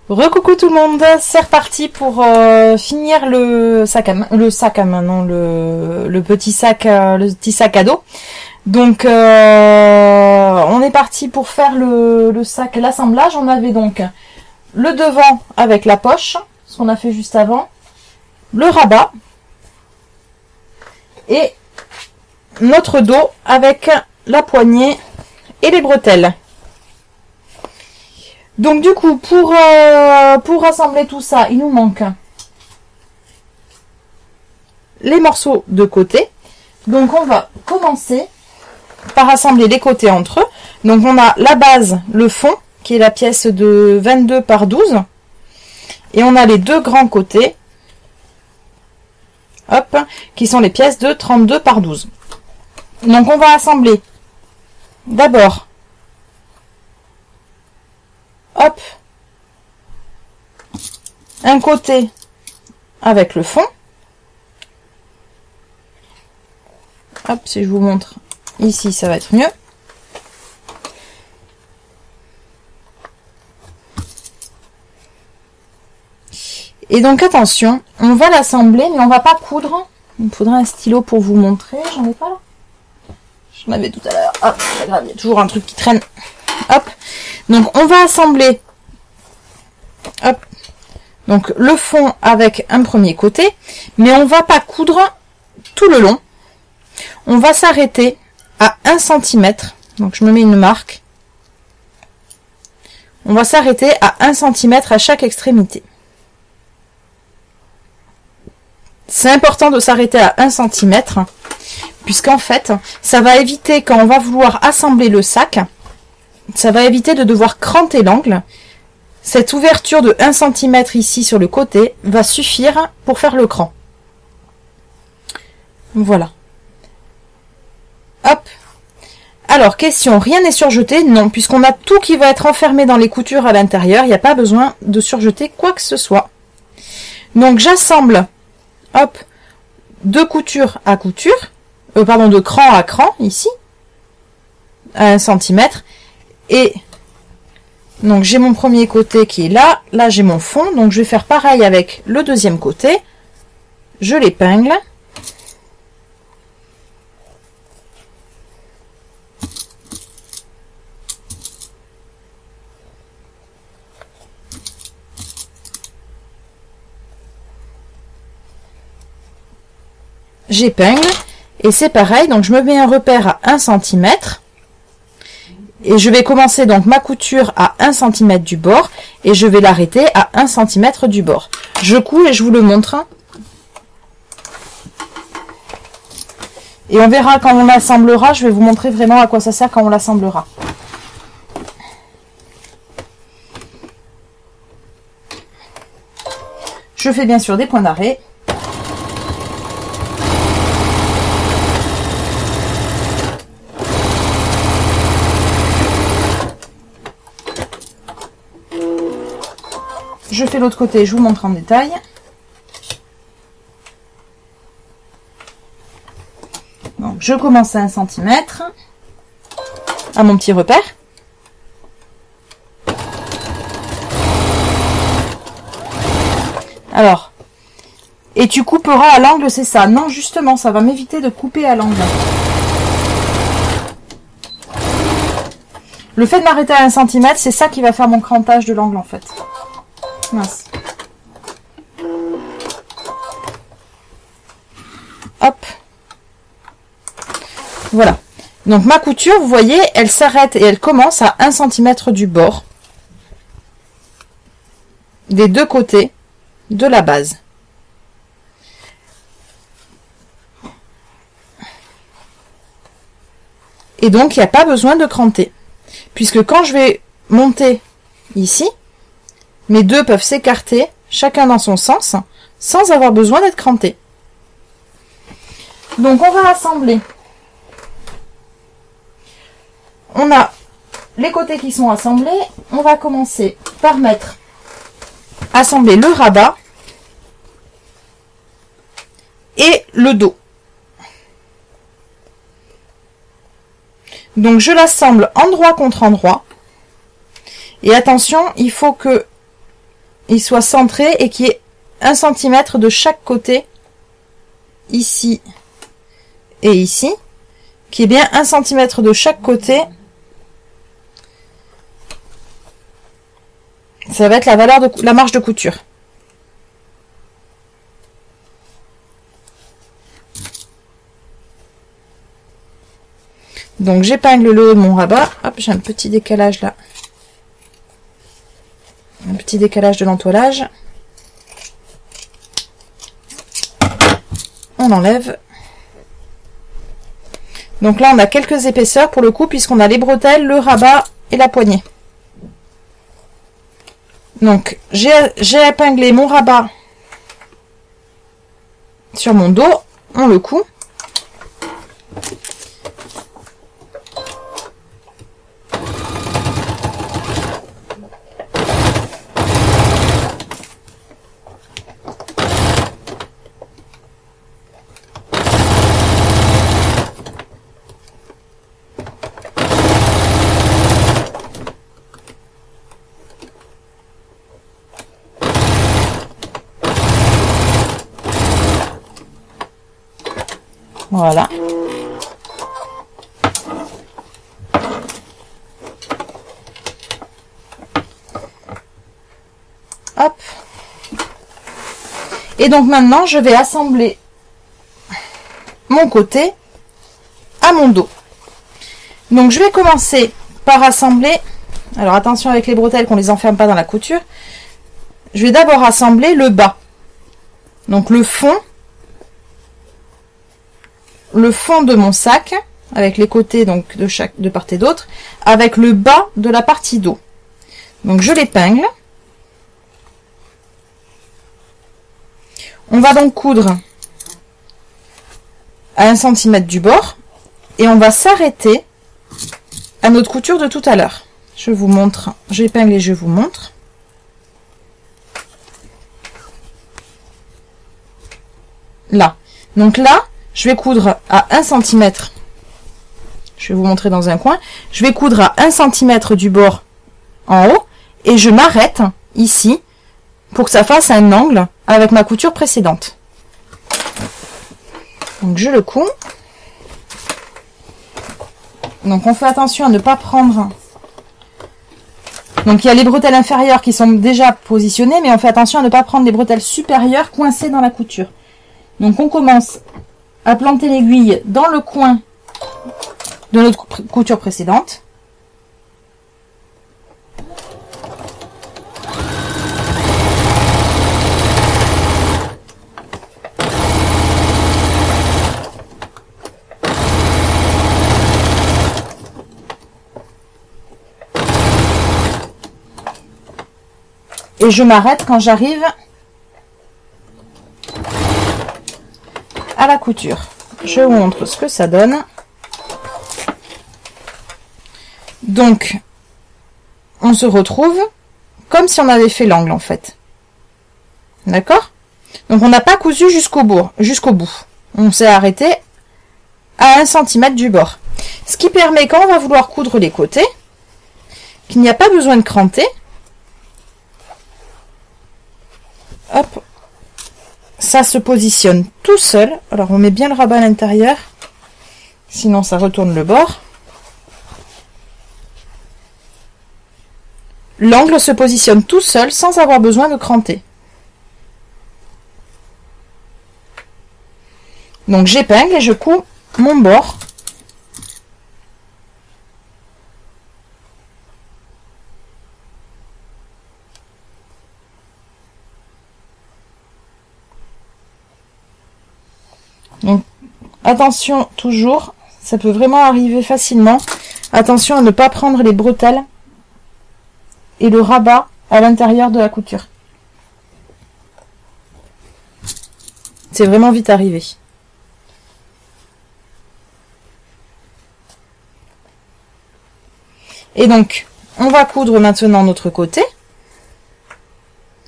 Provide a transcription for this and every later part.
Recoucou tout le monde, c'est reparti pour finir le sac à main, non, le petit sac à dos. Donc on est parti pour faire le sac, l'assemblage. On avait donc le devant avec la poche, ce qu'on a fait juste avant, le rabat et notre dos avec la poignée et les bretelles. Donc du coup, pour rassembler tout ça, il nous manque les morceaux de côté. Donc on va commencer par assembler les côtés entre eux. Donc on a la base, le fond, qui est la pièce de 22 par 12. Et on a les deux grands côtés, hop, qui sont les pièces de 32 par 12. Donc on va assembler d'abord, hop, un côté avec le fond. Hop, si je vous montre ici, ça va être mieux. Et donc attention, on va l'assembler, mais on va pas coudre. Il me faudrait un stylo pour vous montrer. J'en ai pas là. J'en avais tout à l'heure. Hop, c'est pas grave, il y a toujours un truc qui traîne. Hop. Donc on va assembler, hop, donc le fond avec un premier côté, mais on va pas coudre tout le long. On va s'arrêter à 1 cm. Donc je me mets une marque. On va s'arrêter à 1 cm à chaque extrémité. C'est important de s'arrêter à 1 cm, puisqu'en fait, ça va éviter, quand on va vouloir assembler le sac, ça va éviter de devoir cranter l'angle. Cette ouverture de 1 cm ici sur le côté va suffire pour faire le cran. Voilà. Hop. Alors, question, rien n'est surjeté? Non, puisqu'on a tout qui va être enfermé dans les coutures à l'intérieur, il n'y a pas besoin de surjeter quoi que ce soit. Donc, j'assemble, hop, de couture à couture, de cran à cran, ici, à 1 cm. Et donc j'ai mon premier côté qui est là, là j'ai mon fond, donc je vais faire pareil avec le deuxième côté, je l'épingle, j'épingle, et c'est pareil, donc je me mets un repère à 1 cm. Et je vais commencer donc ma couture à 1 cm du bord et je vais l'arrêter à 1 cm du bord. Je couds et je vous le montre. Et on verra quand on l'assemblera, je vais vous montrer vraiment à quoi ça sert quand on l'assemblera. Je fais bien sûr des points d'arrêt. Je fais l'autre côté, je vous montre en détail. Donc, je commence à 1 cm, à mon petit repère. Alors, et tu couperas à l'angle, c'est ça? Non, justement, ça va m'éviter de couper à l'angle. Le fait de m'arrêter à 1 cm, c'est ça qui va faire mon crantage de l'angle en fait. Mince. Hop. Voilà. Donc ma couture, vous voyez, elle s'arrête et elle commence à 1 cm du bord. Des deux côtés de la base. Et donc il n'y a pas besoin de cranter. Puisque quand je vais monter ici, mes deux peuvent s'écarter, chacun dans son sens, sans avoir besoin d'être crantés. Donc on va assembler. On a les côtés qui sont assemblés. On va commencer par assembler le rabat et le dos. Donc je l'assemble endroit contre endroit. Et attention, il faut que il soit centré et qu'il y ait 1 cm de chaque côté, ici et ici, qui est bien 1 cm de chaque côté. Ça va être la valeur de la marge de couture. Donc j'épingle le haut de mon rabat. Hop, j'ai un petit décalage là. Un petit décalage de l'entoilage. On enlève. Donc là, on a quelques épaisseurs pour le coup, puisqu'on a les bretelles, le rabat et la poignée. Donc, j'ai épinglé mon rabat sur mon dos. On le coud. Voilà. Hop. Et donc maintenant, je vais assembler mon côté à mon dos. Donc je vais commencer par assembler. Alors attention avec les bretelles qu'on les enferme pas dans la couture. Je vais d'abord assembler le bas. Donc le fond de mon sac, avec les côtés donc de part et d'autre, avec le bas de la partie dos. Donc je l'épingle. On va donc coudre à 1 cm du bord et on va s'arrêter à notre couture de tout à l'heure. Je vous montre, j'épingle et je vous montre. Là. Donc là, je vais coudre à 1 cm. Je vais vous montrer dans un coin. Je vais coudre à 1 cm du bord en haut et je m'arrête ici pour que ça fasse un angle avec ma couture précédente. Donc je le couds. Donc on fait attention à ne pas prendre. Donc il y a les bretelles inférieures qui sont déjà positionnées, mais on fait attention à ne pas prendre les bretelles supérieures coincées dans la couture. Donc on commence à planter l'aiguille dans le coin de notre couture précédente. Et je m'arrête quand j'arrive à la couture. Je vous montre ce que ça donne. Donc, on se retrouve comme si on avait fait l'angle en fait. D'accord? Donc, on n'a pas cousu jusqu'au bout. On s'est arrêté à 1 cm du bord. Ce qui permet, quand on va vouloir coudre les côtés, qu'il n'y a pas besoin de cranter. Hop, ça se positionne tout seul. Alors on met bien le rabat à l'intérieur, sinon ça retourne le bord. L'angle se positionne tout seul sans avoir besoin de cranter. Donc j'épingle et je couds mon bord. Donc, attention toujours, ça peut vraiment arriver facilement. Attention à ne pas prendre les bretelles et le rabat à l'intérieur de la couture. C'est vraiment vite arrivé. Et donc, on va coudre maintenant notre côté.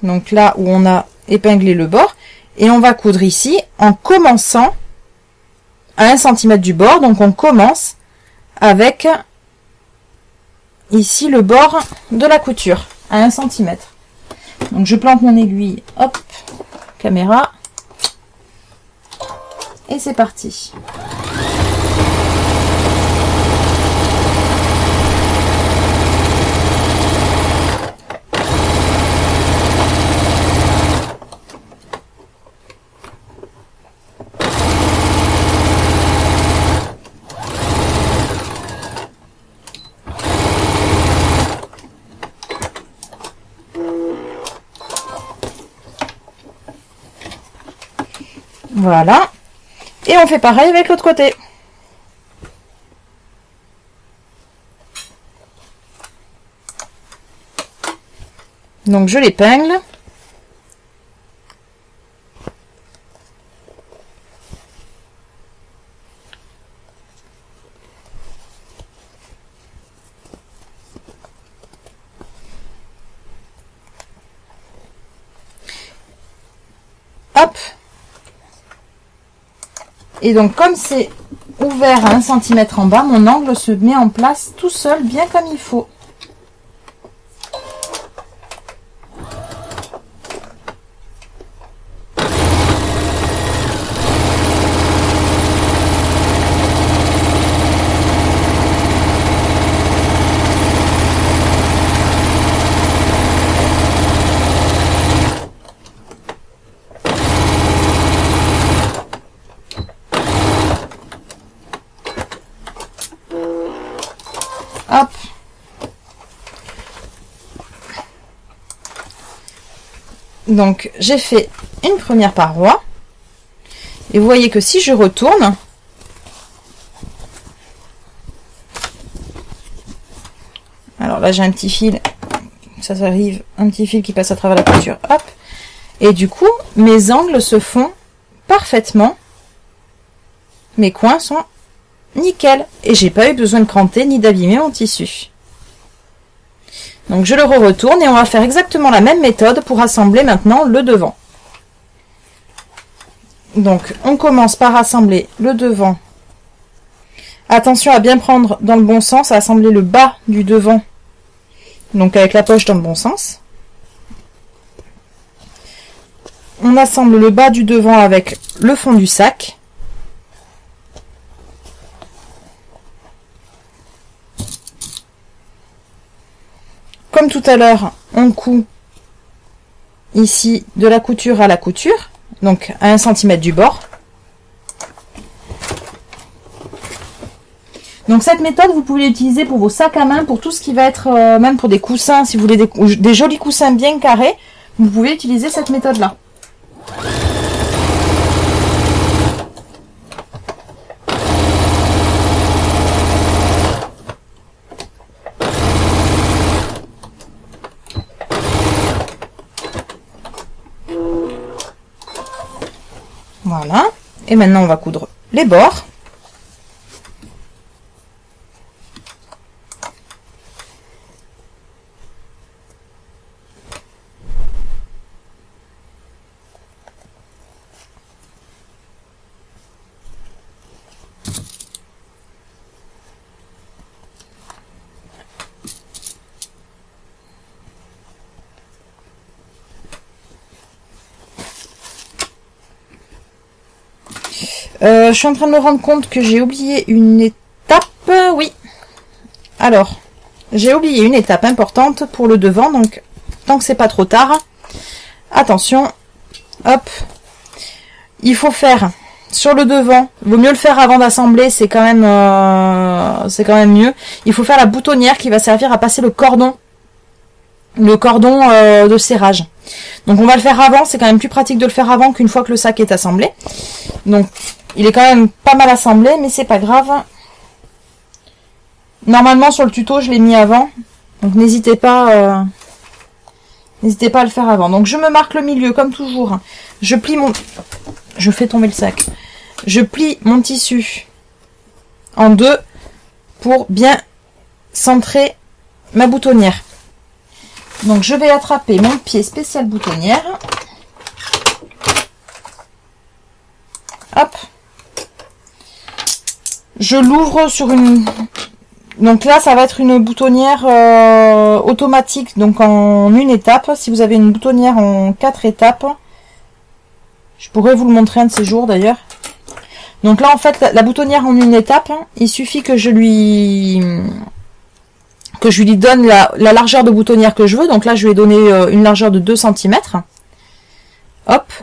Donc là où on a épinglé le bord. Et on va coudre ici en commençant à 1 cm du bord. Donc on commence avec ici le bord de la couture à 1 cm. Donc Donc je plante mon aiguille, hop, caméra, et c'est parti. Voilà. Et on fait pareil avec l'autre côté. Donc je l'épingle. Hop. Et donc comme c'est ouvert à 1 cm en bas, mon angle se met en place tout seul, bien comme il faut. Hop. Donc j'ai fait une première paroi et vous voyez que si je retourne, alors là j'ai un petit fil, ça arrive, un petit fil qui passe à travers la couture, hop, et du coup mes angles se font parfaitement, mes coins sont nickel, et j'ai pas eu besoin de cranter ni d'abîmer mon tissu. Donc je le retourne et on va faire exactement la même méthode pour assembler maintenant le devant. Donc on commence par assembler le devant. Attention à bien prendre dans le bon sens, à assembler le bas du devant, donc avec la poche dans le bon sens. On assemble le bas du devant avec le fond du sac. Comme tout à l'heure, on coud ici de la couture à la couture, donc à 1 cm du bord. Donc cette méthode, vous pouvez l'utiliser pour vos sacs à main, pour tout ce qui va être, même pour des coussins, si vous voulez des jolis coussins bien carrés, vous pouvez utiliser cette méthode-là. Voilà, et maintenant on va coudre les bords. Je suis en train de me rendre compte que j'ai oublié une étape. Oui. Alors, j'ai oublié une étape importante pour le devant, donc tant que c'est pas trop tard, attention. Hop. Il faut faire sur le devant. Il vaut mieux le faire avant d'assembler, c'est quand même mieux. Il faut faire la boutonnière qui va servir à passer le cordon de serrage. Donc on va le faire avant, c'est quand même plus pratique de le faire avant qu'une fois que le sac est assemblé. Donc il est quand même pas mal assemblé, mais c'est pas grave. Normalement sur le tuto je l'ai mis avant, donc n'hésitez pas à le faire avant. Donc je me marque le milieu comme toujours. Je fais tomber le sac. Je plie mon tissu en deux pour bien centrer ma boutonnière. Donc je vais attraper mon pied spécial boutonnière. Hop. Je l'ouvre sur Donc là, ça va être une boutonnière automatique, donc en une étape. Si vous avez une boutonnière en 4 étapes, je pourrais vous le montrer un de ces jours d'ailleurs. Donc là, en fait, la boutonnière en une étape, il suffit que je lui donne la largeur de boutonnière que je veux. Donc là, je lui ai donné une largeur de 2 cm. Hop.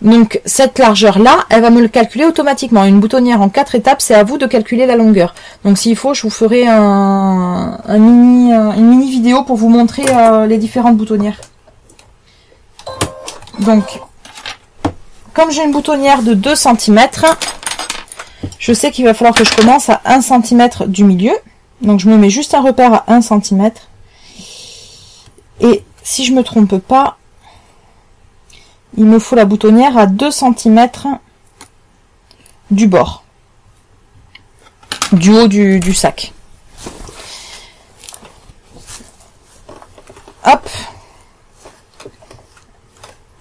Donc cette largeur-là, elle va me le calculer automatiquement. Une boutonnière en 4 étapes, c'est à vous de calculer la longueur. Donc s'il faut, je vous ferai une mini vidéo pour vous montrer les différentes boutonnières. Donc, comme j'ai une boutonnière de 2 cm, je sais qu'il va falloir que je commence à 1 cm du milieu. Donc je me mets juste un repère à 1 cm. Et si je me trompe pas, il me faut la boutonnière à 2 cm du bord, du haut du sac. Hop.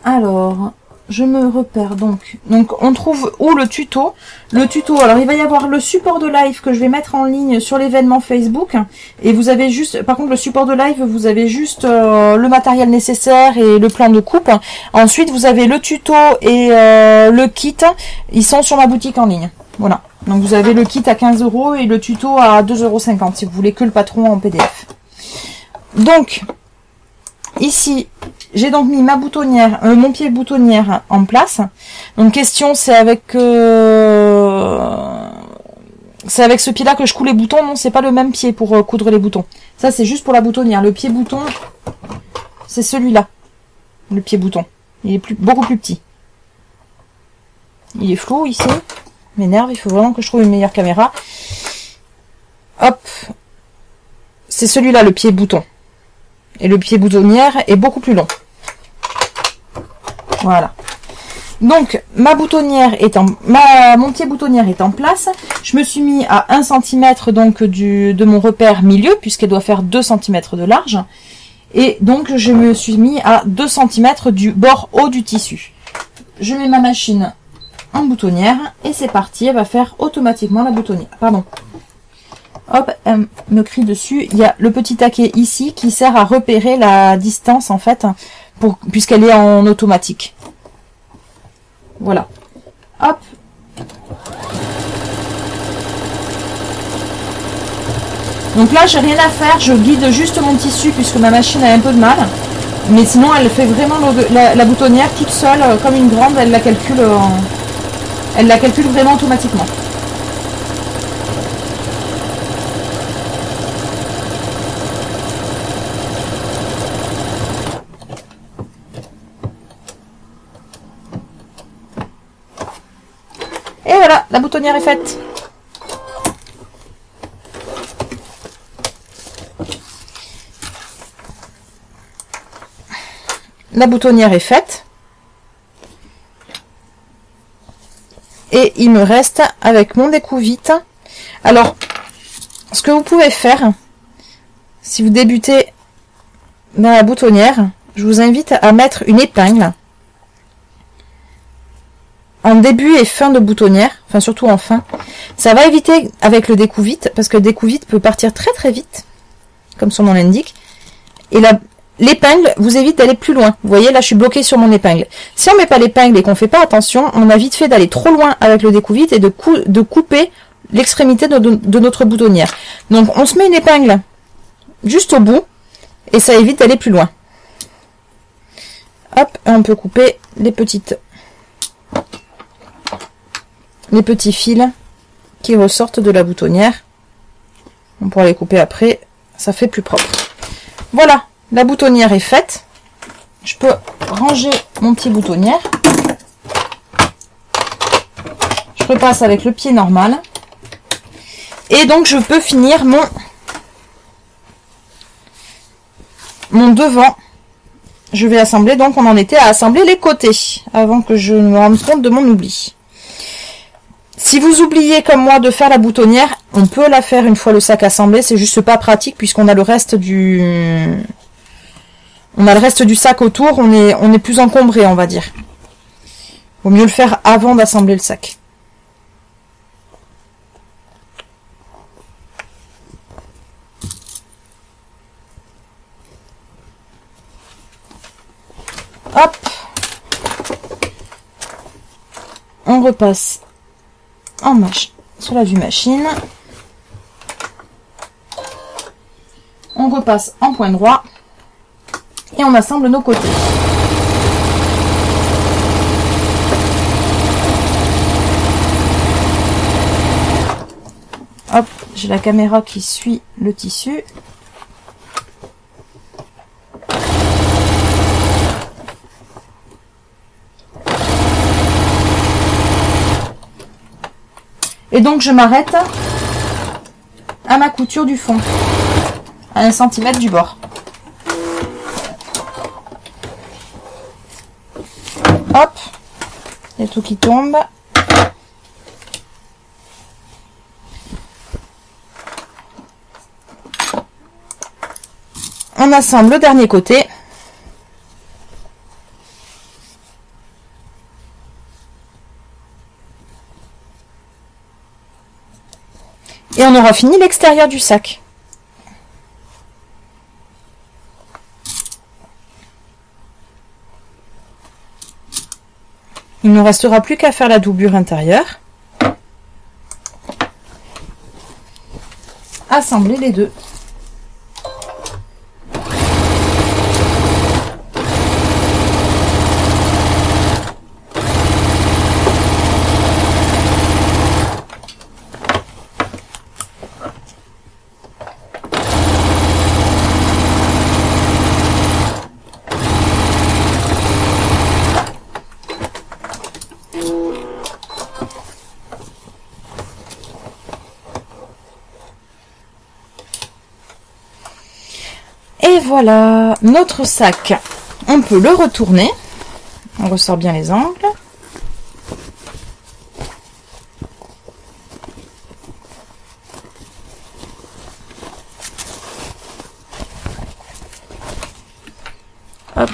Alors, je me repère donc on trouve où le tuto. Le tuto, alors il va y avoir le support de live que je vais mettre en ligne sur l'événement Facebook. Et vous avez juste, par contre le support de live, vous avez juste le matériel nécessaire et le plan de coupe. Ensuite vous avez le tuto et le kit, ils sont sur ma boutique en ligne. Voilà, donc vous avez le kit à 15 € et le tuto à 2,50 € si vous voulez que le patron en PDF. Donc, ici, j'ai donc mis ma boutonnière, mon pied boutonnière en place. Donc question, c'est avec ce pied-là que je coule les boutons. Non, c'est pas le même pied pour coudre les boutons. Ça, c'est juste pour la boutonnière. Le pied bouton, c'est celui-là. Le pied bouton. Il est beaucoup plus petit. Il est flou ici. M'énerve, il faut vraiment que je trouve une meilleure caméra. Hop. C'est celui-là, le pied bouton. Et le pied boutonnière est beaucoup plus long. Voilà. Donc, mon pied boutonnière est en place. Je me suis mis à 1 cm donc de mon repère milieu, puisqu'elle doit faire 2 cm de large. Et donc, je me suis mis à 2 cm du bord haut du tissu. Je mets ma machine en boutonnière et c'est parti. Elle va faire automatiquement la boutonnière. Pardon. Hop, elle me crie dessus. Il y a le petit taquet ici qui sert à repérer la distance en fait, puisqu'elle est en automatique. Voilà. Hop. Donc là, j'ai rien à faire. Je guide juste mon tissu puisque ma machine a un peu de mal. Mais sinon, elle fait vraiment la boutonnière toute seule, comme une grande. Elle la calcule vraiment automatiquement. Et voilà, la boutonnière est faite. La boutonnière est faite. Et il me reste avec mon découvite. Alors, ce que vous pouvez faire, si vous débutez dans la boutonnière, je vous invite à mettre une épingle en début et fin de boutonnière, enfin surtout en fin. Ça va éviter avec le découvite, parce que le découvite peut partir très très vite, comme son nom l'indique. Et l'épingle vous évite d'aller plus loin. Vous voyez, là je suis bloquée sur mon épingle. Si on met pas l'épingle et qu'on fait pas attention, on a vite fait d'aller trop loin avec le découvite et de couper l'extrémité de notre boutonnière. Donc on se met une épingle juste au bout, et ça évite d'aller plus loin. Hop, on peut couper les petits fils qui ressortent de la boutonnière. On pourra les couper après, ça fait plus propre. Voilà, la boutonnière est faite. Je peux ranger mon petit boutonnière. Je repasse avec le pied normal. Et donc je peux finir mon devant. Je vais assembler, donc on en était à assembler les côtés, avant que je me rende compte de mon oubli. Si vous oubliez comme moi de faire la boutonnière, on peut la faire une fois le sac assemblé, c'est juste pas pratique puisqu'on a le reste du sac autour, on est plus encombré, on va dire. Vaut mieux le faire avant d'assembler le sac. Hop. On repasse en machine, sur la vue machine. On repasse en point droit. Et on assemble nos côtés. Hop, j'ai la caméra qui suit le tissu. Et donc je m'arrête à ma couture du fond, à 1 cm du bord. Hop, il y a tout qui tombe. On assemble le dernier côté. Et on aura fini l'extérieur du sac. Il ne nous restera plus qu'à faire la doublure intérieure. Assembler les deux. Et voilà, notre sac, on peut le retourner, on ressort bien les angles. Hop.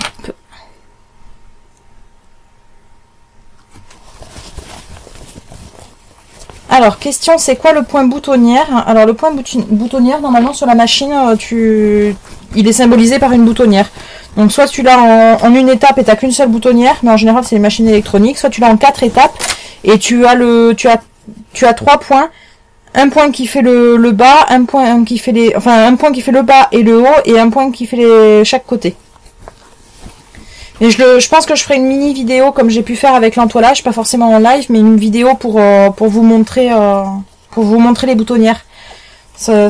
Alors, question, c'est quoi le point boutonnière? Alors, le point boutonnière, normalement, sur la machine, il est symbolisé par une boutonnière. Donc, soit tu l'as en une étape et tu n'as qu'une seule boutonnière, mais en général, c'est les machines électroniques. Soit tu l'as en 4 étapes et tu as 3 points. Un point qui fait le bas, un point qui fait un point qui fait le bas et le haut, et un point qui fait chaque côté. Et je pense que je ferai une mini vidéo comme j'ai pu faire avec l'entoilage, pas forcément en live, mais une vidéo pour vous montrer les boutonnières. Ça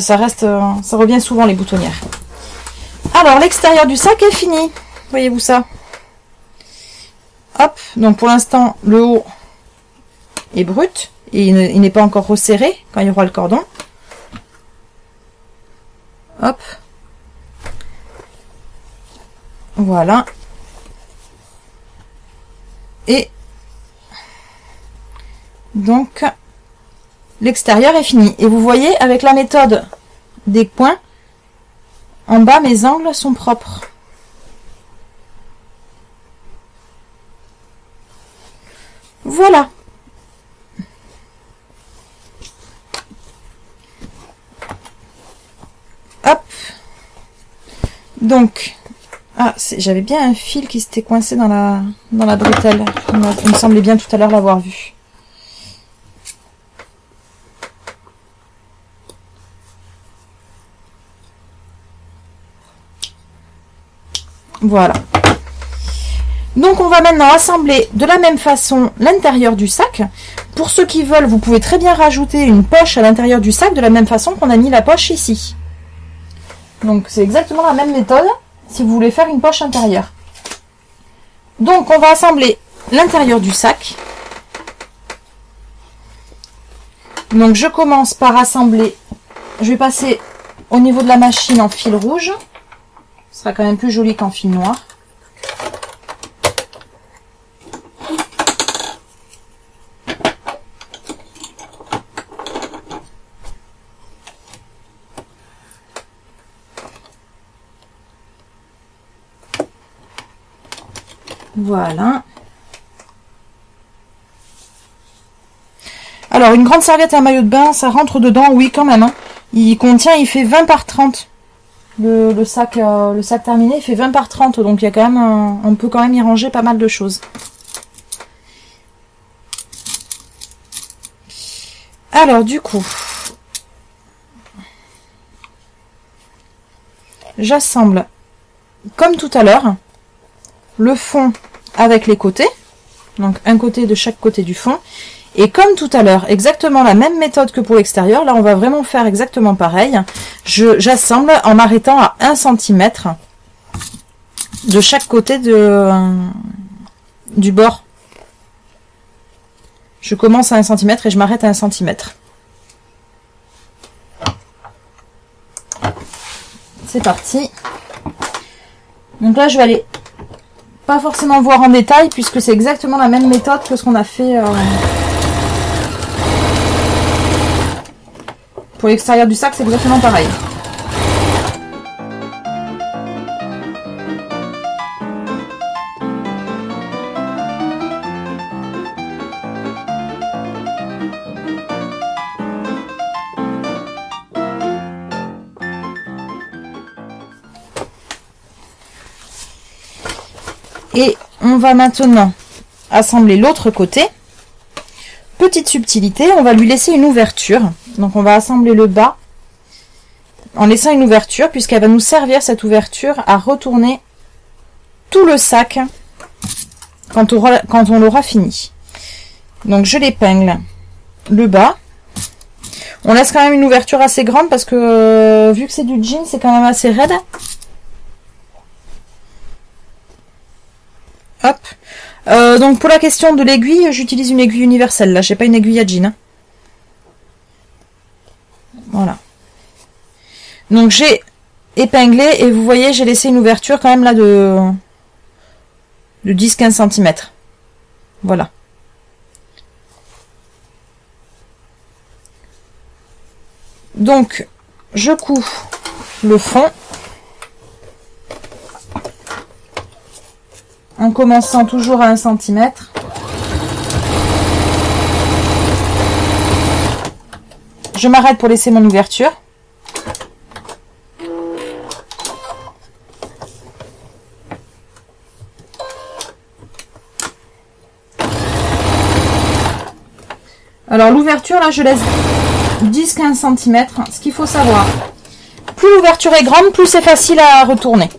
revient souvent les boutonnières. Alors l'extérieur du sac est fini. Voyez-vous ça? Hop, donc pour l'instant le haut est brut et il n'est pas encore resserré quand il y aura le cordon. Hop. Voilà. Et donc l'extérieur est fini. Et vous voyez, avec la méthode des points, en bas mes angles sont propres. Voilà. Hop. Donc j'avais bien un fil qui s'était coincé dans la bretelle. Il me semblait bien tout à l'heure l'avoir vu. Voilà. Donc on va maintenant assembler de la même façon l'intérieur du sac. Pour ceux qui veulent, vous pouvez très bien rajouter une poche à l'intérieur du sac de la même façon qu'on a mis la poche ici. Donc c'est exactement la même méthode si vous voulez faire une poche intérieure. Donc on va assembler l'intérieur du sac. Donc je commence par assembler, je vais passer au niveau de la machine en fil rouge. Ce sera quand même plus joli qu'en fil noir. Voilà. Alors, une grande serviette à maillot de bain, ça rentre dedans, oui, quand même. Hein. Il fait 20 par 30. le sac terminé. Il fait 20 par 30, donc il y a quand même on peut quand même y ranger pas mal de choses. Alors du coup, j'assemble comme tout à l'heure le fond avec les côtés, donc un côté de chaque côté du fond, et comme tout à l'heure, exactement la même méthode que pour l'extérieur. Là on va vraiment faire exactement pareil. J'assemble en m'arrêtant à 1 cm de chaque côté du bord. Je commence à 1 cm et je m'arrête à 1 cm. C'est parti. Donc là je vais aller pas forcément voir en détail puisque c'est exactement la même méthode que ce qu'on a fait pour l'extérieur du sac, c'est exactement pareil. Et on va maintenant assembler l'autre côté. Petite subtilité, on va lui laisser une ouverture. Donc on va assembler le bas en laissant une ouverture, puisqu'elle va nous servir, cette ouverture, à retourner tout le sac quand on l'aura fini. Donc je l'épingle le bas. On laisse quand même une ouverture assez grande parce que vu que c'est du jean, c'est quand même assez raide. Hop. Donc pour la question de l'aiguille, j'utilise une aiguille universelle. Là, j'ai pas une aiguille à jean. Hein. Voilà. Donc j'ai épinglé et vous voyez, j'ai laissé une ouverture quand même là de 10-15 cm. Voilà. Donc je couds le fond. En commençant toujours à 1 cm. Je m'arrête pour laisser mon ouverture. Alors l'ouverture, là, je laisse 10-15 cm. Ce qu'il faut savoir, plus l'ouverture est grande, plus c'est facile à retourner.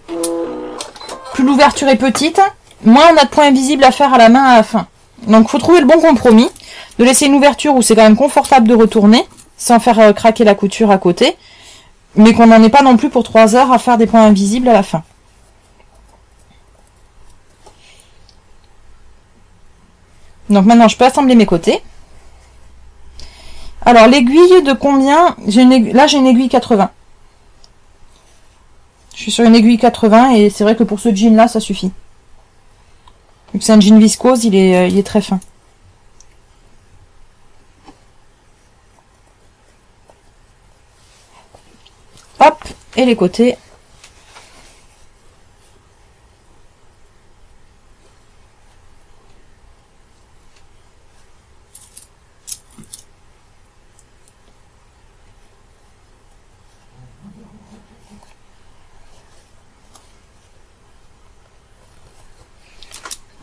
Plus l'ouverture est petite, moins on a de points visibles à faire à la main à la fin. Donc il faut trouver le bon compromis, de laisser une ouverture où c'est quand même confortable de retourner, sans faire craquer la couture à côté, mais qu'on n'en ait pas non plus pour 3 heures à faire des points invisibles à la fin. Donc maintenant je peux assembler mes côtés. Alors l'aiguille de combien? Là j'ai une aiguille 80. Je suis sur une aiguille 80 et c'est vrai que pour ce jean là ça suffit. Vu que c'est un jean viscose, il est très fin. Hop, et les côtés.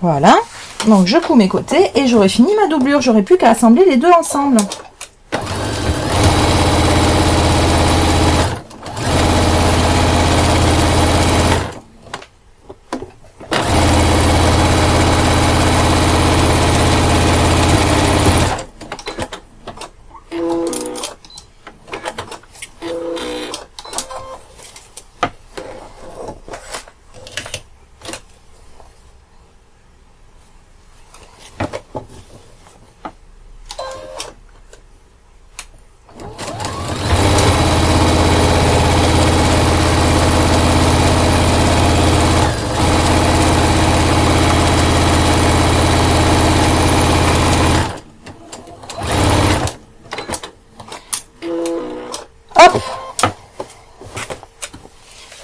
Voilà, donc je couds mes côtés et j'aurai fini ma doublure. J'aurai plus qu'à assembler les deux ensemble.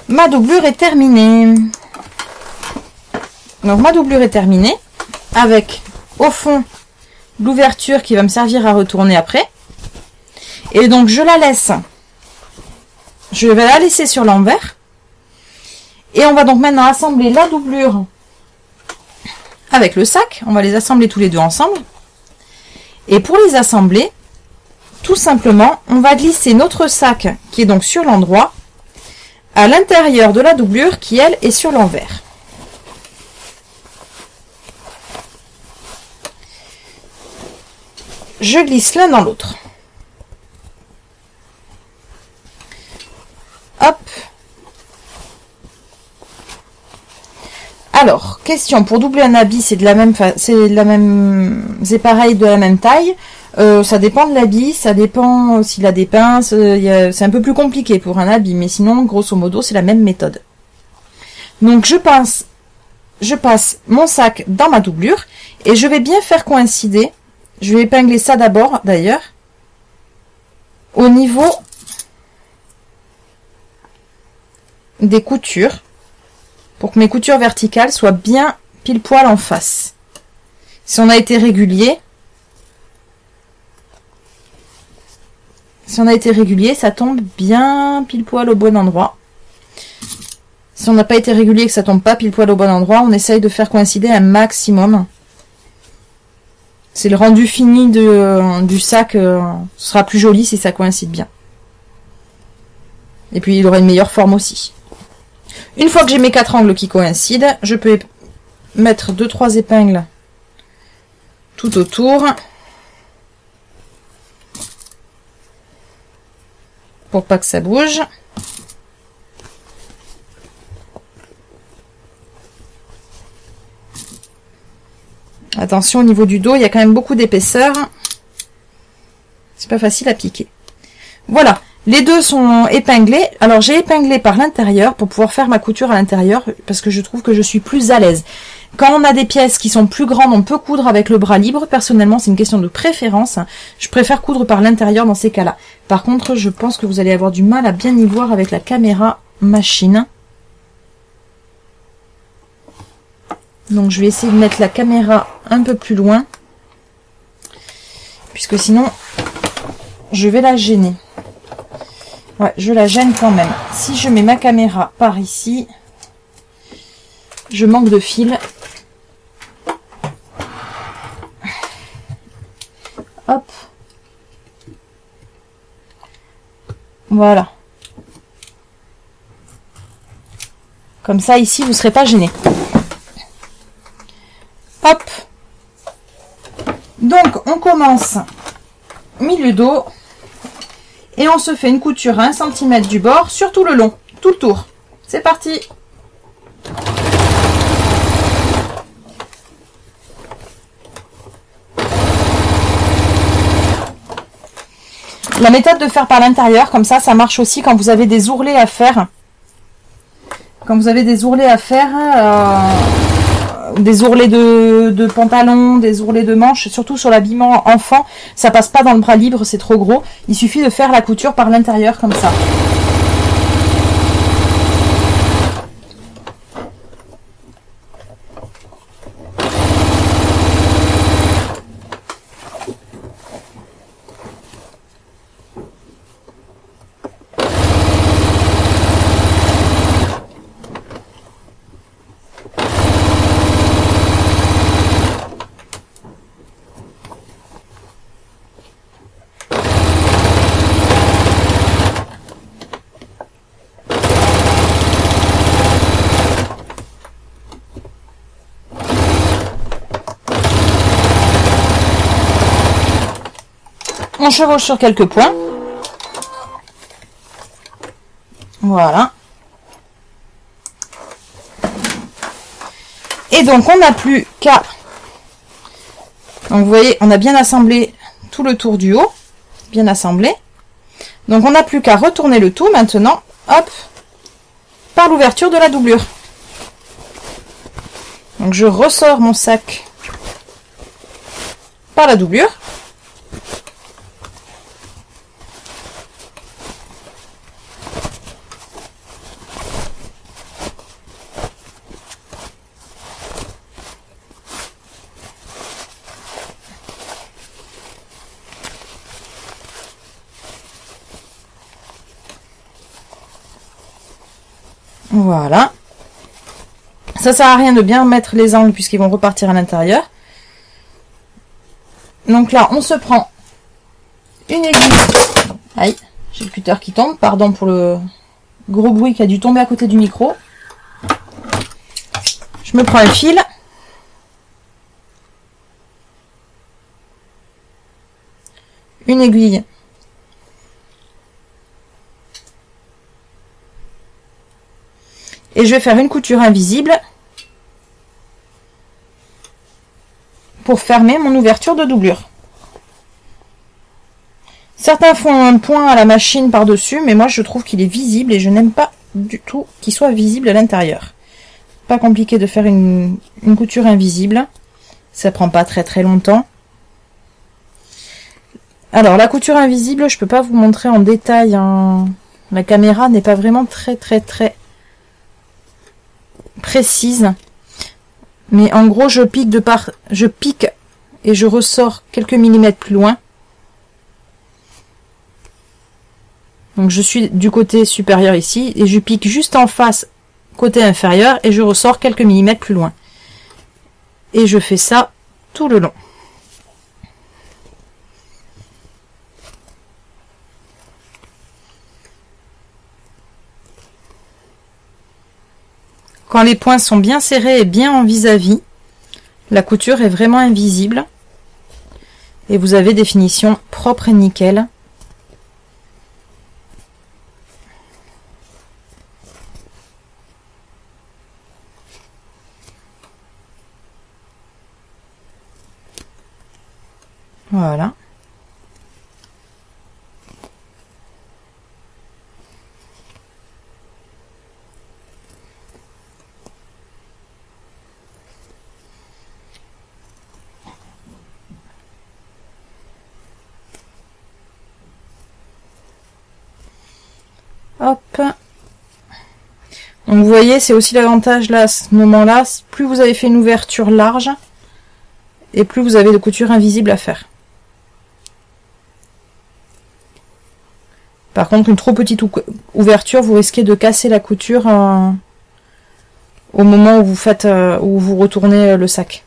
Ma doublure est terminée. Donc ma doublure est terminée avec au fond l'ouverture qui va me servir à retourner après. Et donc je la laisse. Je vais la laisser sur l'envers Et on va donc maintenant assembler la doublure avec le sac. On va les assembler tous les deux ensemble. Et pour les assembler, tout simplement, on va glisser notre sac, qui est donc sur l'endroit, à l'intérieur de la doublure, qui elle est sur l'envers. Je glisse l'un dans l'autre. Hop. Alors, question, pour doubler un habit, c'est pareil, de la même taille. Ça dépend de l'habit, ça dépend s'il a des pinces, c'est un peu plus compliqué pour un habit, mais sinon, grosso modo, c'est la même méthode. Donc, je passe mon sac dans ma doublure, et je vais bien faire coïncider, je vais épingler ça d'abord, d'ailleurs, au niveau des coutures, pour que mes coutures verticales soient bien pile poil en face. Si on a été régulier, ça tombe bien pile poil au bon endroit. Si on n'a pas été régulier et que ça tombe pas pile poil au bon endroit, on essaye de faire coïncider un maximum. C'est le rendu fini du sac, ce sera plus joli si ça coïncide bien. Et puis il aura une meilleure forme aussi. Une fois que j'ai mes 4 angles qui coïncident, je peux mettre 2-3 épingles tout autour pour pas que ça bouge. Attention, au niveau du dos, il y a quand même beaucoup d'épaisseur. C'est pas facile à piquer. Voilà. Les deux sont épinglés. Alors, j'ai épinglé par l'intérieur pour pouvoir faire ma couture à l'intérieur parce que je trouve que je suis plus à l'aise. Quand on a des pièces qui sont plus grandes, on peut coudre avec le bras libre. Personnellement, c'est une question de préférence. Je préfère coudre par l'intérieur dans ces cas-là. Par contre, je pense que vous allez avoir du mal à bien y voir avec la caméra machine. Donc, je vais essayer de mettre la caméra un peu plus loin. Puisque sinon, je vais la gêner. Ouais, je la gêne quand même. Si je mets ma caméra par ici, je manque de fil. Hop. Voilà. Comme ça, ici, vous ne serez pas gêné. Hop. Donc, on commence milieu dos. Et on se fait une couture à 1 cm du bord sur tout le long, tout le tour. C'est parti! La méthode de faire par l'intérieur, comme ça marche aussi quand vous avez des ourlets à faire. Quand vous avez des ourlets à faire, des ourlets de pantalon, des ourlets de manches, surtout sur l'habillement enfant, ça passe pas dans le bras libre, c'est trop gros. Il suffit de faire la couture par l'intérieur comme ça. On chevauche sur quelques points. Voilà. Et donc, on n'a plus qu'à... Donc, vous voyez, on a bien assemblé tout le tour du haut. Bien assemblé. Donc, on n'a plus qu'à retourner le tout maintenant. Hop. Par l'ouverture de la doublure. Donc, je ressors mon sac par la doublure. Voilà. Ça sert à rien de bien mettre les angles puisqu'ils vont repartir à l'intérieur. Donc là, on se prend une aiguille. Aïe, j'ai le cutter qui tombe. Pardon pour le gros bruit qui a dû tomber à côté du micro. Je me prends un fil. Une aiguille. Et je vais faire une couture invisible pour fermer mon ouverture de doublure. Certains font un point à la machine par-dessus, mais moi je trouve qu'il est visible et je n'aime pas du tout qu'il soit visible à l'intérieur. Pas compliqué de faire une couture invisible. Ça prend pas très longtemps. Alors la couture invisible, je peux pas vous montrer en détail, hein. La caméra n'est pas vraiment très précise. Mais en gros, je pique et je ressors quelques millimètres plus loin. Donc je suis du côté supérieur ici et je pique juste en face côté inférieur et je ressors quelques millimètres plus loin. Et je fais ça tout le long. Quand les points sont bien serrés et bien en vis-à-vis, la couture est vraiment invisible et vous avez des finitions propres et nickel. Voilà. Hop. Donc vous voyez, c'est aussi l'avantage là, à ce moment-là, plus vous avez fait une ouverture large, et plus vous avez de couture invisible à faire. Par contre, une trop petite ouverture, vous risquez de casser la couture au moment où où vous retournez le sac.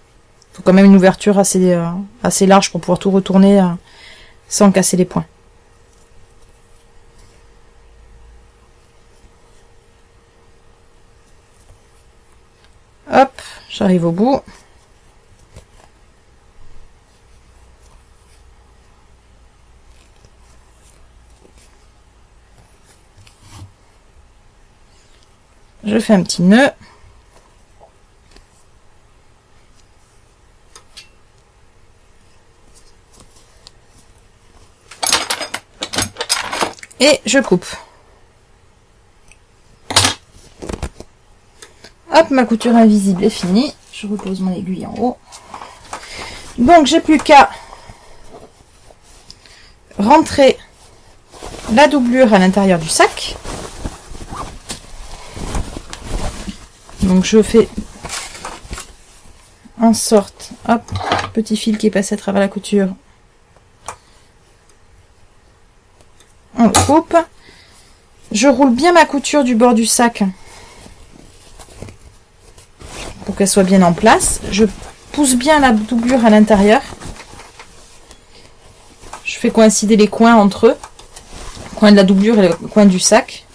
Il faut quand même une ouverture assez large pour pouvoir tout retourner sans casser les points. Hop, j'arrive au bout. Je fais un petit nœud. Et je coupe. Hop, ma couture invisible est finie. Je repose mon aiguille en haut. Donc, j'ai plus qu'à rentrer la doublure à l'intérieur du sac. Donc, je fais en sorte, hop, petit fil qui est passé à travers la couture. On le coupe. Je roule bien ma couture du bord du sac pour qu'elle soit bien en place. Je pousse bien la doublure à l'intérieur. Je fais coïncider les coins entre eux, le coin de la doublure et le coin du sac.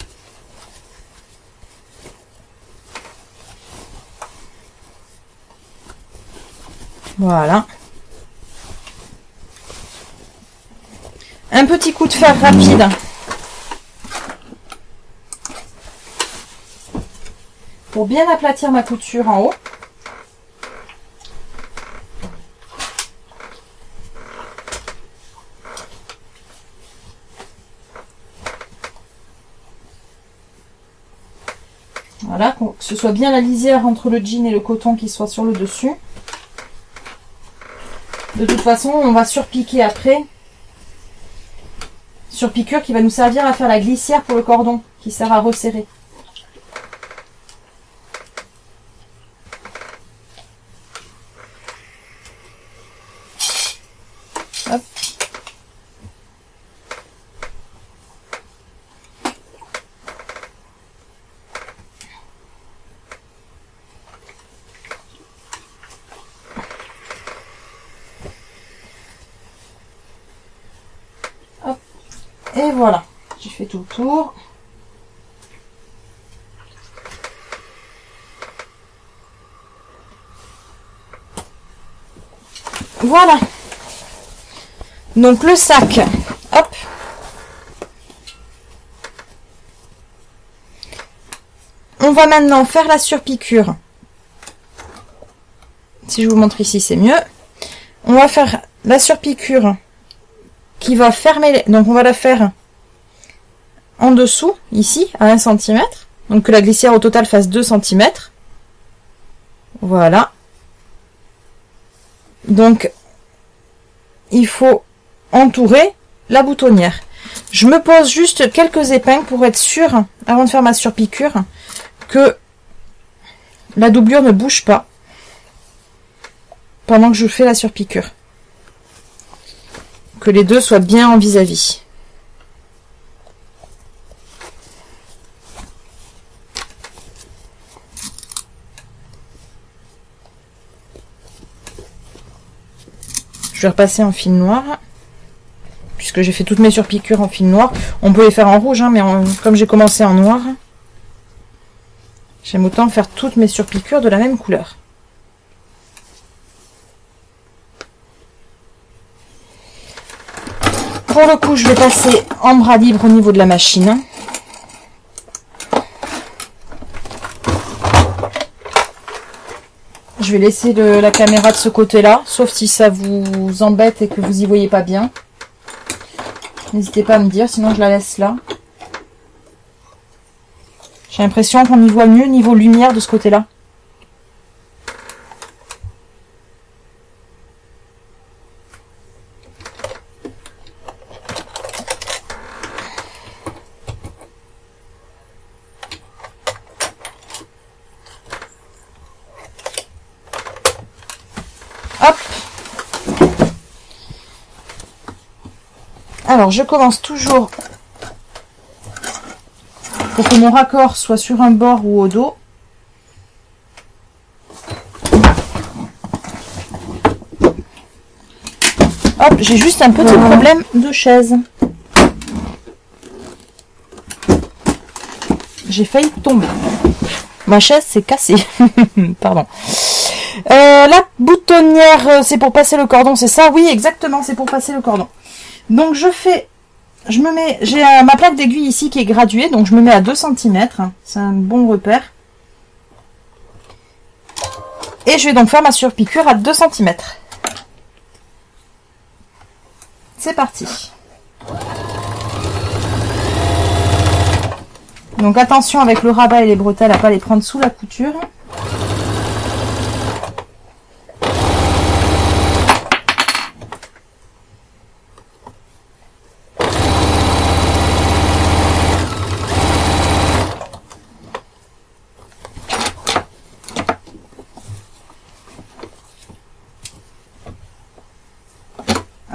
Voilà. Un petit coup de fer rapide pour bien aplatir ma couture en haut. Voilà, que ce soit bien la lisière entre le jean et le coton qui soit sur le dessus. De toute façon, on va surpiquer après. Surpiqûre qui va nous servir à faire la glissière pour le cordon, qui sert à resserrer. Hop. Et voilà, j'ai fait tout le tour. Voilà. Donc le sac, hop. On va maintenant faire la surpiqûre. Si je vous montre ici, c'est mieux. On va faire la surpiqûre qui va fermer. Donc on va la faire en dessous, ici, à 1 cm. Donc que la glissière au total fasse 2 cm. Voilà. Donc il faut entourer la boutonnière. Je me pose juste quelques épingles pour être sûre, avant de faire ma surpiqûre, que la doublure ne bouge pas pendant que je fais la surpiqûre. Que les deux soient bien en vis-à-vis. Je vais repasser en fil noir, puisque j'ai fait toutes mes surpiqûres en fil noir. On peut les faire en rouge, hein, mais comme j'ai commencé en noir, j'aime autant faire toutes mes surpiqûres de la même couleur. Pour le coup, je vais passer en bras libre au niveau de la machine. Je vais laisser la caméra de ce côté-là, sauf si ça vous embête et que vous y voyez pas bien. N'hésitez pas à me dire, sinon je la laisse là. J'ai l'impression qu'on y voit mieux niveau lumière de ce côté-là. Hop. Alors, je commence toujours pour que mon raccord soit sur un bord ou au dos. Hop, j'ai juste un petit problème de chaise. J'ai failli tomber. Ma chaise s'est cassée. Pardon. La boutonnière, c'est pour passer le cordon, c'est ça? Oui, exactement, c'est pour passer le cordon. Donc j'ai ma plaque d'aiguille ici qui est graduée, donc je me mets à 2 cm. C'est un bon repère. Et je vais donc faire ma surpiqûre à 2 cm. C'est parti. Donc attention avec le rabat et les bretelles à pas les prendre sous la couture.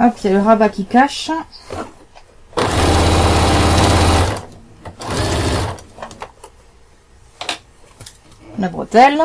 Hop, il y a le rabat qui cache. La bretelle.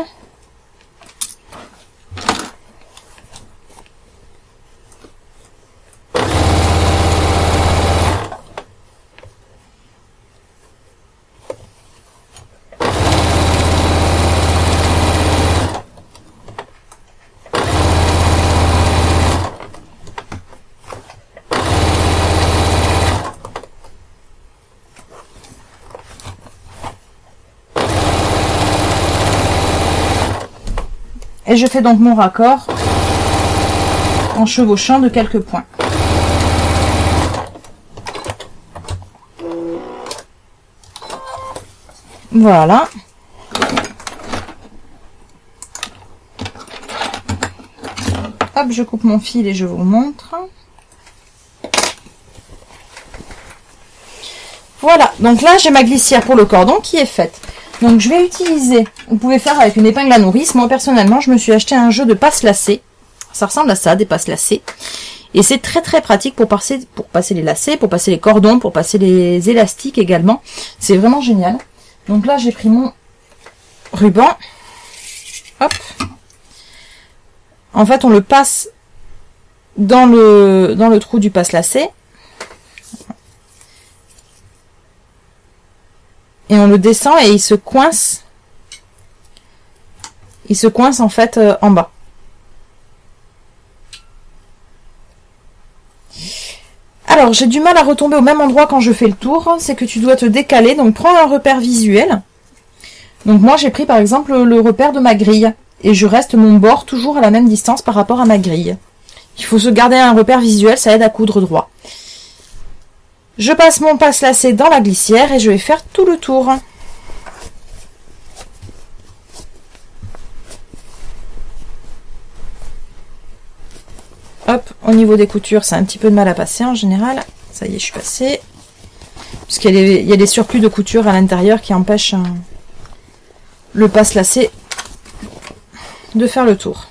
Et je fais donc mon raccord en chevauchant de quelques points. Voilà. Hop, je coupe mon fil et je vous montre. Voilà, donc là j'ai ma glissière pour le cordon qui est faite. Donc je vais utiliser, vous pouvez faire avec une épingle à nourrice. Moi personnellement je me suis acheté un jeu de passes lacets. Ça ressemble à ça, des passes lacets. Et c'est très très pratique pour passer les lacets, pour passer les cordons, pour passer les élastiques également. C'est vraiment génial. Donc là j'ai pris mon ruban. Hop. En fait on le passe dans le trou du passe lacet. et on le descend et il se coince. Il se coince en fait en bas. Alors, j'ai du mal à retomber au même endroit quand je fais le tour. C'est que tu dois te décaler. Donc, prends un repère visuel. Donc, moi, j'ai pris par exemple le repère de ma grille. Et je reste mon bord toujours à la même distance par rapport à ma grille. Il faut se garder un repère visuel, ça aide à coudre droit. Je passe mon passe-lacet dans la glissière et je vais faire tout le tour. Hop, au niveau des coutures, c'est un petit peu de mal à passer en général. Ça y est, je suis passée. Parce qu'il y a des surplus de couture à l'intérieur qui empêchent le passe-lacet de faire le tour.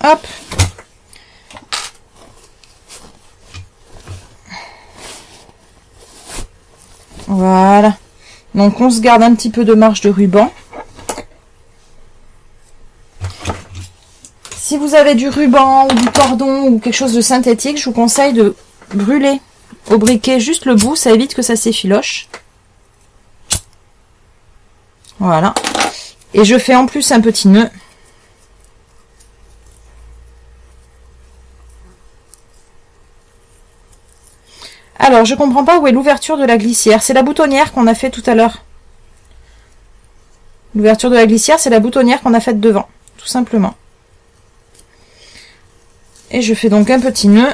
Hop. Voilà. Donc on se garde un petit peu de marge de ruban. Si vous avez du ruban ou du cordon ou quelque chose de synthétique, je vous conseille de brûler au briquet juste le bout, ça évite que ça s'effiloche. Voilà. Et je fais en plus un petit nœud. Alors, je comprends pas où est l'ouverture de la glissière. C'est la boutonnière qu'on a fait tout à l'heure. L'ouverture de la glissière, c'est la boutonnière qu'on a faite devant, tout simplement. Et je fais donc un petit nœud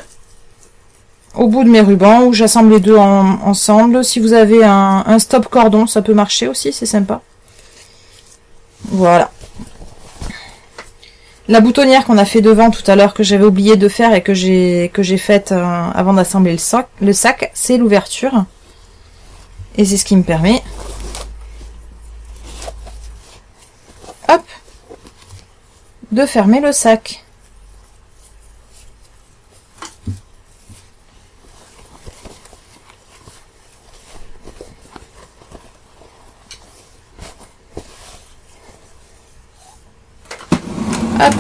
au bout de mes rubans, où j'assemble les deux ensemble. Si vous avez un stop cordon, ça peut marcher aussi, c'est sympa. Voilà. La boutonnière qu'on a fait devant tout à l'heure, que j'avais oublié de faire et que j'ai faite avant d'assembler le sac, c'est l'ouverture. Et c'est ce qui me permet, hop, de fermer le sac. Hop.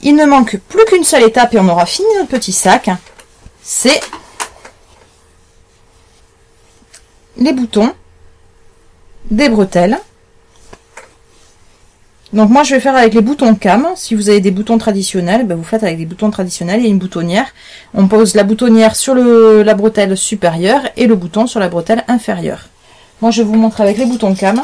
Il ne manque plus qu'une seule étape et on aura fini notre petit sac. C'est les boutons des bretelles. Donc moi je vais faire avec les boutons cam. Si vous avez des boutons traditionnels, ben vous faites avec des boutons traditionnels et une boutonnière. On pose la boutonnière sur la bretelle supérieure et le bouton sur la bretelle inférieure. Moi je vous montre avec les boutons cam.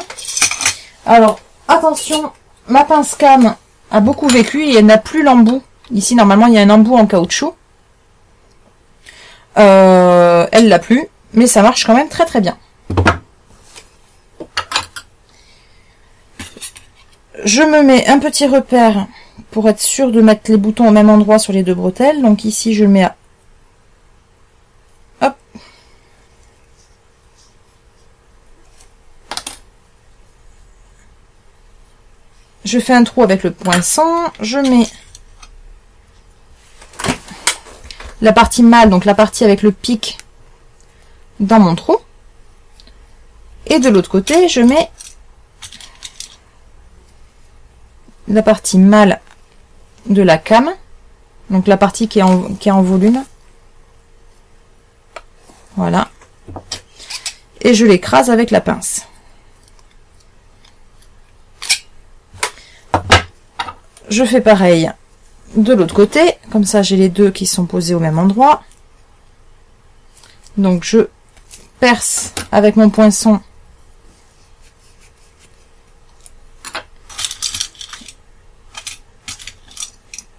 Alors attention, ma pince cam a beaucoup vécu et elle n'a plus l'embout. Ici normalement il y a un embout en caoutchouc. Elle l'a plus, mais ça marche quand même très très bien. Je me mets un petit repère pour être sûr de mettre les boutons au même endroit sur les deux bretelles. Donc ici je le mets à... Hop. Je fais un trou avec le poinçon. Je mets la partie mâle, donc la partie avec le pic, dans mon trou. Et de l'autre côté, je mets la partie mâle de la cam, donc la partie qui est en volume. Voilà. Et je l'écrase avec la pince. Je fais pareil de l'autre côté, comme ça j'ai les deux qui sont posés au même endroit. Donc je perce avec mon poinçon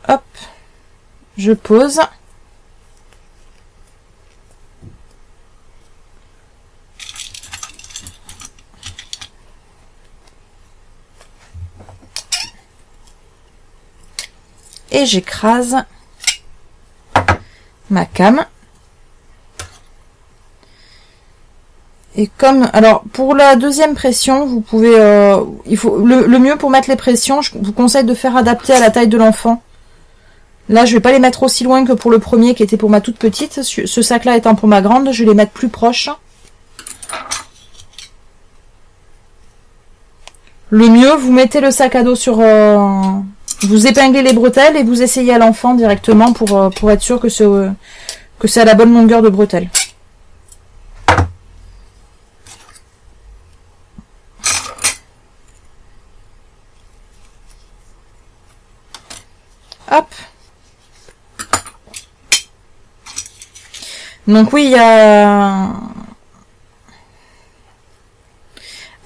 hop, je pose. Et j'écrase ma cam. Et comme, alors pour la deuxième pression, vous pouvez, il faut le mieux pour mettre les pressions, je vous conseille de faire adapter à la taille de l'enfant Là, je vais pas les mettre aussi loin que pour le premier qui était pour ma toute petite. Ce sac-là étant pour ma grande, je vais les mettre plus proches. Le mieux, vous mettez le sac à dos sur... vous épinglez les bretelles et vous essayez à l'enfant directement pour être sûr que c'est à la bonne longueur de bretelle. Hop. Donc oui, il y a...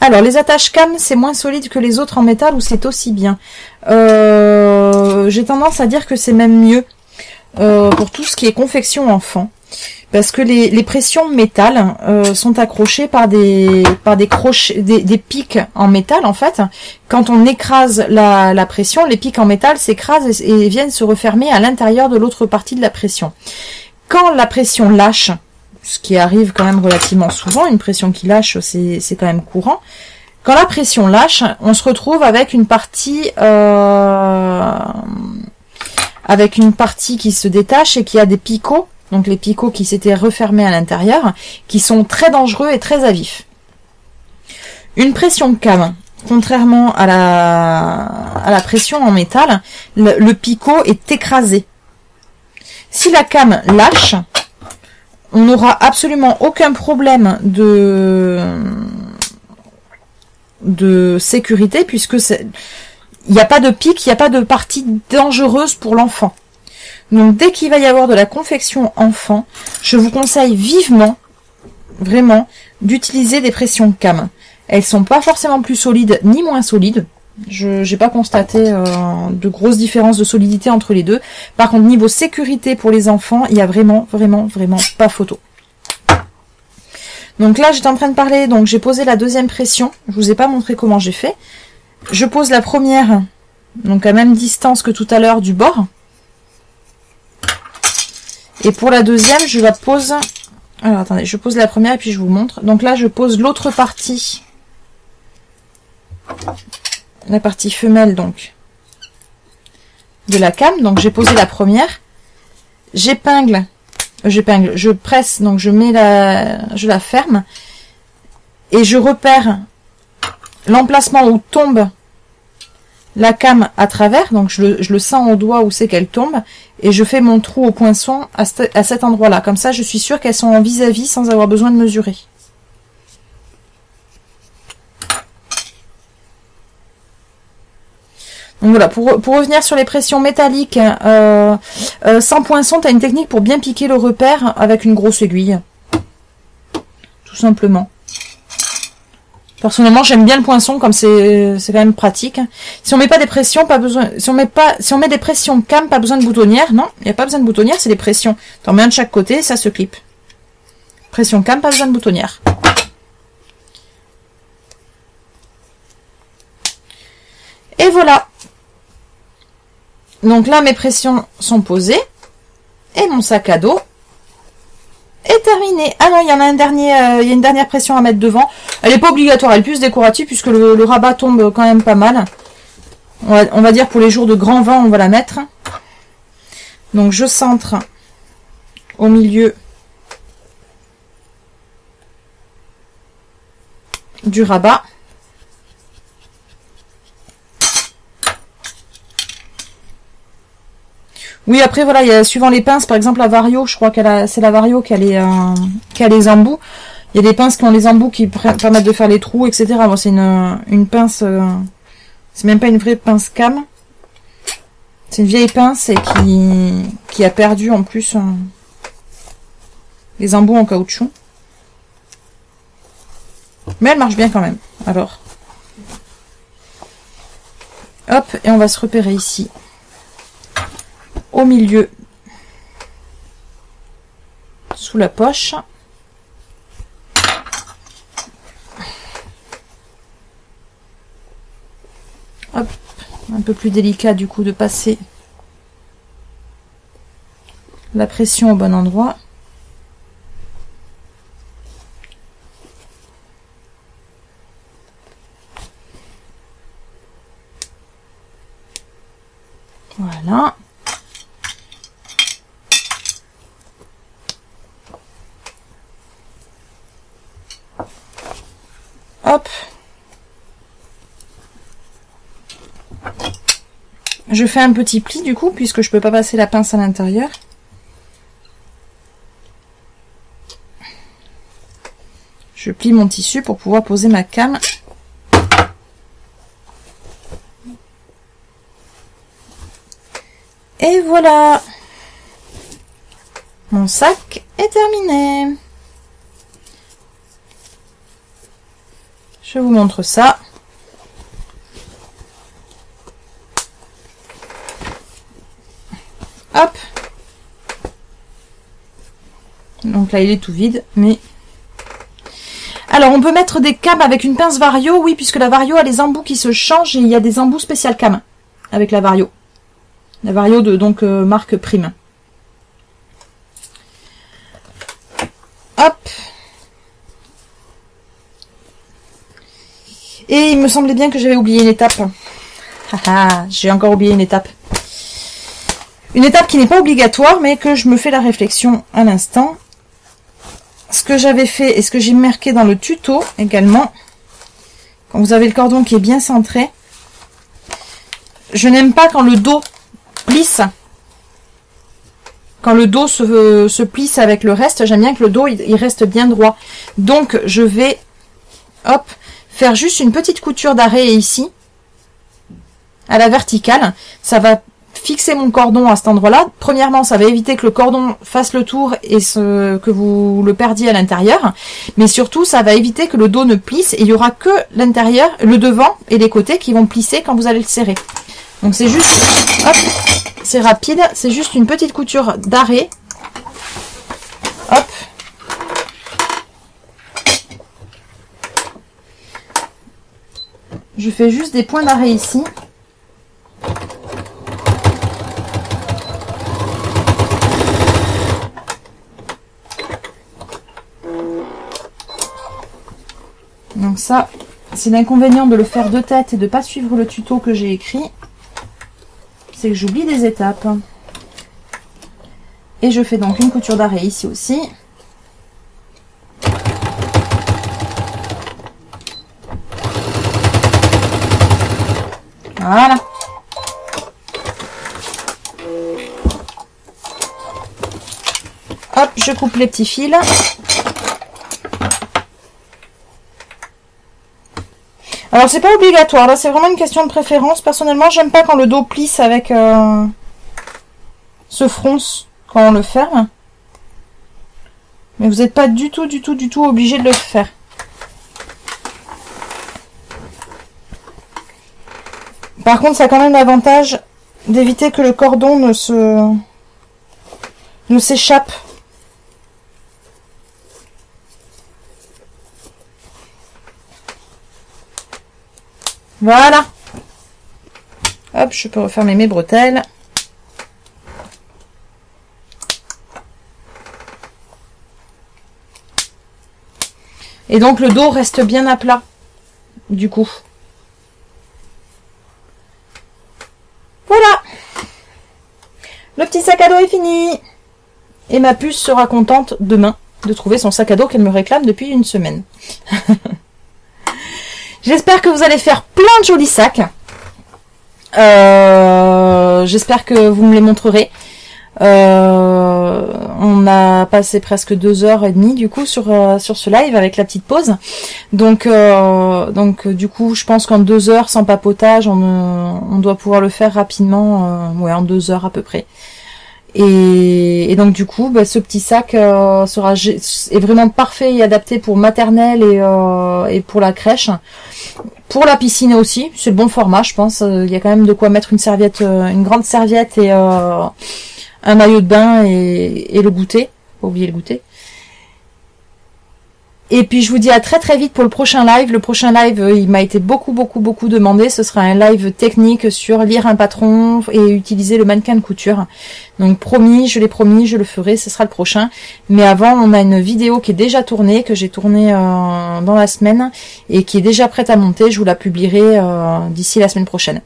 Alors, les attaches cam, c'est moins solide que les autres en métal ou c'est aussi bien? J'ai tendance à dire que c'est même mieux pour tout ce qui est confection enfant. Parce que les pressions métal sont accrochées par des crochets, des pics en métal en fait. Quand on écrase la pression, les pics en métal s'écrasent et viennent se refermer à l'intérieur de l'autre partie de la pression. Quand la pression lâche, ce qui arrive quand même relativement souvent, une pression qui lâche, c'est quand même courant. Quand la pression lâche, on se retrouve avec une partie qui se détache et qui a des picots, donc les picots qui s'étaient refermés à l'intérieur, qui sont très dangereux et très à vif. Une pression cam, contrairement à la pression en métal, le picot est écrasé. Si la cam lâche, on n'aura absolument aucun problème de sécurité puisque il n'y a pas de pic, il n'y a pas de partie dangereuse pour l'enfant. Donc dès qu'il va y avoir de la confection enfant, je vous conseille vivement, vraiment, d'utiliser des pressions cam. Elles sont pas forcément plus solides ni moins solides. Je n'ai pas constaté de grosses différences de solidité entre les deux. Par contre, niveau sécurité pour les enfants, il y a vraiment, vraiment, vraiment pas photo. Donc là, j'étais en train de parler, donc j'ai posé la deuxième pression. Je vous ai pas montré comment j'ai fait. Je pose la première, donc à même distance que tout à l'heure du bord. Et pour la deuxième, je la pose... Alors attendez, je pose la première et puis je vous montre. Donc là, je pose l'autre partie. La partie femelle donc de la cam. Donc j'ai posé la première, je presse, donc je la ferme et je repère l'emplacement où tombe la cam à travers. Donc je le sens au doigt où c'est qu'elle tombe et je fais mon trou au poinçon à cet endroit là. Comme ça je suis sûre qu'elles sont en vis-à-vis sans avoir besoin de mesurer. Donc voilà, pour revenir sur les pressions métalliques, sans poinçon, tu as une technique pour bien piquer le repère avec une grosse aiguille. Tout simplement. Personnellement, j'aime bien le poinçon comme c'est quand même pratique. Si on met pas des pressions, pas besoin. Si on met des pressions cam, pas besoin de boutonnière. Non, il n'y a pas besoin de boutonnière, c'est des pressions. T'en mets un de chaque côté, ça se clip. Pression cam, pas besoin de boutonnière. Et voilà. Donc là, mes pressions sont posées. Et mon sac à dos est terminé. Ah non, il y en a il y a une dernière pression à mettre devant. Elle n'est pas obligatoire, elle est plus décorative puisque le rabat tombe quand même pas mal. On va dire pour les jours de grand vent, on va la mettre. Donc je centre au milieu du rabat. Oui, après, voilà, il y a, suivant les pinces, par exemple, la Vario, je crois c'est la Vario qui a les embouts. Il y a des pinces qui ont les embouts qui permettent de faire les trous, etc. Bon, c'est une pince, c'est même pas une vraie pince cam. C'est une vieille pince et qui a perdu, en plus, les embouts en caoutchouc. Mais elle marche bien quand même. Alors. Hop, et on va se repérer ici. Au milieu, sous la poche. Hop, un peu plus délicat du coup de passer la pression au bon endroit. Voilà. hop. Je fais un petit pli du coup, puisque je peux pas passer la pince à l'intérieur. Je plie mon tissu pour pouvoir poser ma came. Et voilà. Mon sac est terminé. Je vous montre ça. Hop. Donc là, il est tout vide, mais... Alors, on peut mettre des cames avec une pince Vario, oui, puisque la Vario a les embouts qui se changent et il y a des embouts spécial cam avec la Vario. La Vario de donc marque Prime. Hop. Et il me semblait bien que j'avais oublié une étape. J'ai encore oublié une étape. Une étape qui n'est pas obligatoire, mais que je me fais la réflexion à l'instant. Ce que j'avais fait et ce que j'ai marqué dans le tuto également. Quand vous avez le cordon qui est bien centré. Je n'aime pas quand le dos plisse. Quand le dos se plisse avec le reste, j'aime bien que le dos il reste bien droit. Donc je vais, hop, faire juste une petite couture d'arrêt ici, à la verticale. Ça va fixer mon cordon à cet endroit-là. Premièrement, ça va éviter que le cordon fasse le tour et que vous le perdiez à l'intérieur. Mais surtout, ça va éviter que le dos ne plisse et il n'y aura que l'intérieur, le devant et les côtés qui vont plisser quand vous allez le serrer. Donc c'est juste, hop, c'est rapide, c'est juste une petite couture d'arrêt. Hop. Je fais juste des points d'arrêt ici. Donc ça, c'est l'inconvénient de le faire de tête et de ne pas suivre le tuto que j'ai écrit. C'est que j'oublie des étapes. Et je fais donc une couture d'arrêt ici aussi. Voilà. Hop, je coupe les petits fils. Alors c'est pas obligatoire, là c'est vraiment une question de préférence. Personnellement, j'aime pas quand le dos plisse avec se fronce quand on le ferme. Mais vous n'êtes pas du tout obligé de le faire. Par contre, ça a quand même l'avantage d'éviter que le cordon ne s'échappe. Voilà. Hop, je peux refermer mes bretelles. Et donc le dos reste bien à plat, du coup. Voilà. Le petit sac à dos est fini. Et ma puce sera contente demain de trouver son sac à dos qu'elle me réclame depuis une semaine. J'espère que vous allez faire plein de jolis sacs. J'espère que vous me les montrerez. On a passé presque 2h30 du coup sur ce live avec la petite pause. Donc du coup, je pense qu'en 2 heures sans papotage, on doit pouvoir le faire rapidement. Ouais, en 2 heures à peu près. Et donc du coup, ce petit sac est vraiment parfait et adapté pour maternelle et pour la crèche. Pour la piscine aussi, c'est le bon format, je pense. Il y a quand même de quoi mettre une serviette, une grande serviette et un maillot de bain et le goûter. Pas oublier le goûter. Et puis je vous dis à très vite pour le prochain live. Le prochain live, il m'a été beaucoup demandé. Ce sera un live technique sur lire un patron et utiliser le mannequin de couture. Donc promis, je l'ai promis, je le ferai, ce sera le prochain. Mais avant, on a une vidéo qui est déjà tournée, que j'ai tournée dans la semaine et qui est déjà prête à monter. Je vous la publierai d'ici la semaine prochaine.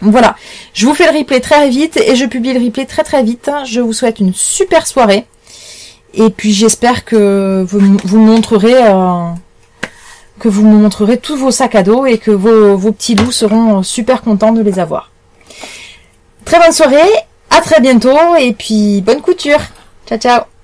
Voilà, je vous fais le replay très vite et je publie le replay très vite. Je vous souhaite une super soirée. Et puis j'espère que vous me montrerez que vous me montrerez tous vos sacs à dos et que vos petits loups seront super contents de les avoir. Très bonne soirée, à très bientôt et puis bonne couture. Ciao ciao.